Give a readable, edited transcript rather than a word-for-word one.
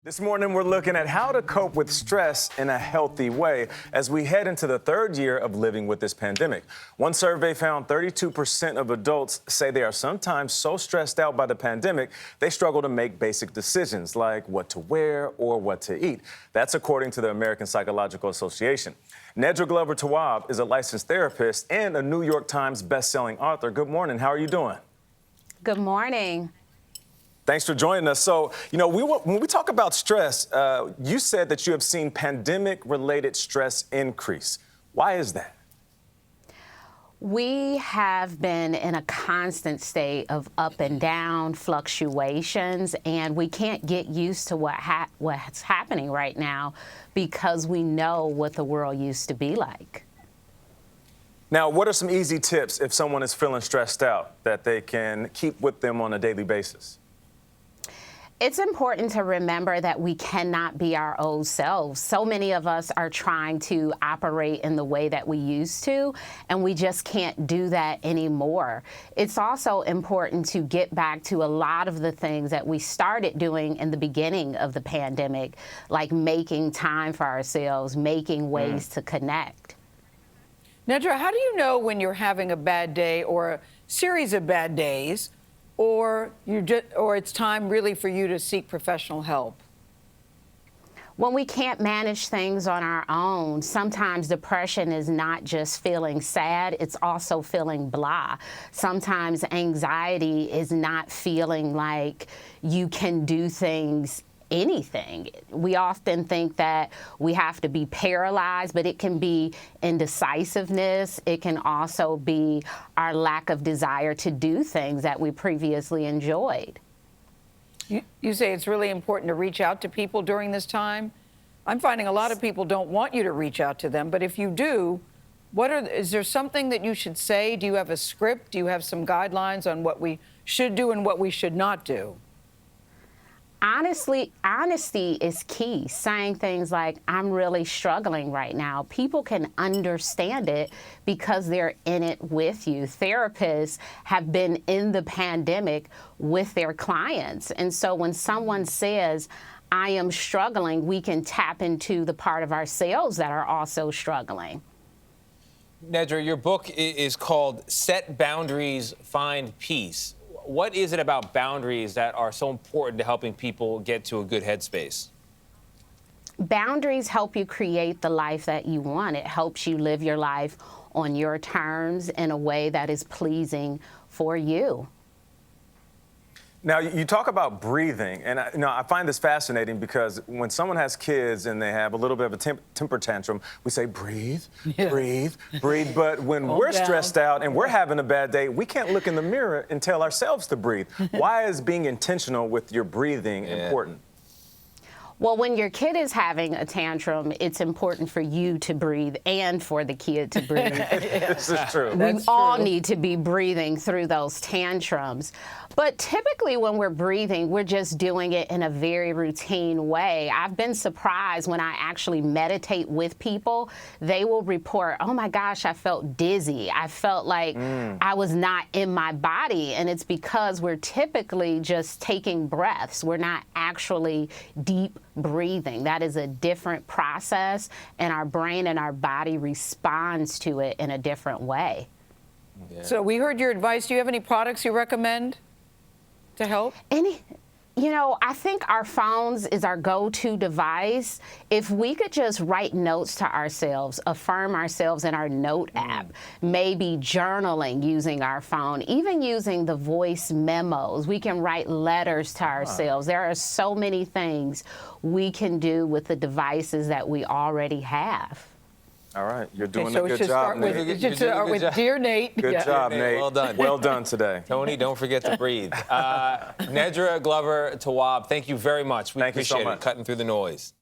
This morning, we're looking at how to cope with stress in a healthy way as we head into the third year of living with this pandemic. One survey found 32% of adults say they are sometimes so stressed out by the pandemic, they struggle to make basic decisions like what to wear or what to eat. That's according to the American Psychological Association. Nedra Glover Tawwab is a licensed therapist and a New York Times bestselling author. Good morning. How are you doing? Good morning. Thanks for joining us. So, when we talk about stress, you said that you have seen pandemic-related stress increase. Why is that? We have been in a constant state of up and down fluctuations, and we can't get used to what's happening right now because we know what the world used to be like. Now, what are some easy tips if someone is feeling stressed out that they can keep with them on a daily basis? It's important to remember that we cannot be our old selves. So many of us are trying to operate in the way that we used to, and we just can't do that anymore. It's also important to get back to a lot of the things that we started doing in the beginning of the pandemic, like making time for ourselves, making ways to connect. Nedra, how do you know when you're having a bad day or a series of bad days, or it's time really for you to seek professional help? When we can't manage things on our own, sometimes depression is not just feeling sad, it's also feeling blah. Sometimes anxiety is not feeling like you can do anything. We often think that we have to be paralyzed, but it can be indecisiveness. It can also be our lack of desire to do things that we previously enjoyed. You say it's really important to reach out to people during this time. I'm finding a lot of people don't want you to reach out to them, but if you do, is there something that you should say? Do you have a script? Do you have some guidelines on what we should do and what we should not do? Honestly, honesty is key. Saying things like, I'm really struggling right now. People can understand it because they're in it with you. Therapists have been in the pandemic with their clients. And so when someone says, I am struggling, we can tap into the part of ourselves that are also struggling. Nedra, your book is called Set Boundaries, Find Peace. What is it about boundaries that are so important to helping people get to a good headspace? Boundaries help you create the life that you want. It helps you live your life on your terms in a way that is pleasing for you. Now, you talk about breathing, and I find this fascinating because when someone has kids and they have a little bit of a temper tantrum, we say, breathe, breathe, breathe. But when we're stressed out and we're having a bad day, we can't look in the mirror and tell ourselves to breathe. Why is being intentional with your breathing important? Well, when your kid is having a tantrum, it's important for you to breathe and for the kid to breathe. This is true. We all need to be breathing through those tantrums. But typically when we're breathing, we're just doing it in a very routine way. I've been surprised when I actually meditate with people, they will report, oh my gosh, I felt dizzy. I felt like I was not in my body. And it's because we're typically just taking breaths. We're not actually deep breathing. That is a different process, and our brain and our body responds to it in a different way. Yeah. So we heard your advice. Do you have any products you recommend to help? I think our phones is our go-to device. If we could just write notes to ourselves, affirm ourselves in our note app, maybe journaling using our phone, even using the voice memos. We can write letters to ourselves. There are so many things we can do with the devices that we already have. All right, you're doing a good job, Nate. It should start with Dear Nate. Good job, Nate. Well done. Well done today. Tony, don't forget to breathe. Nedra Glover Tawwab, thank you very much. We appreciate it, cutting through the noise.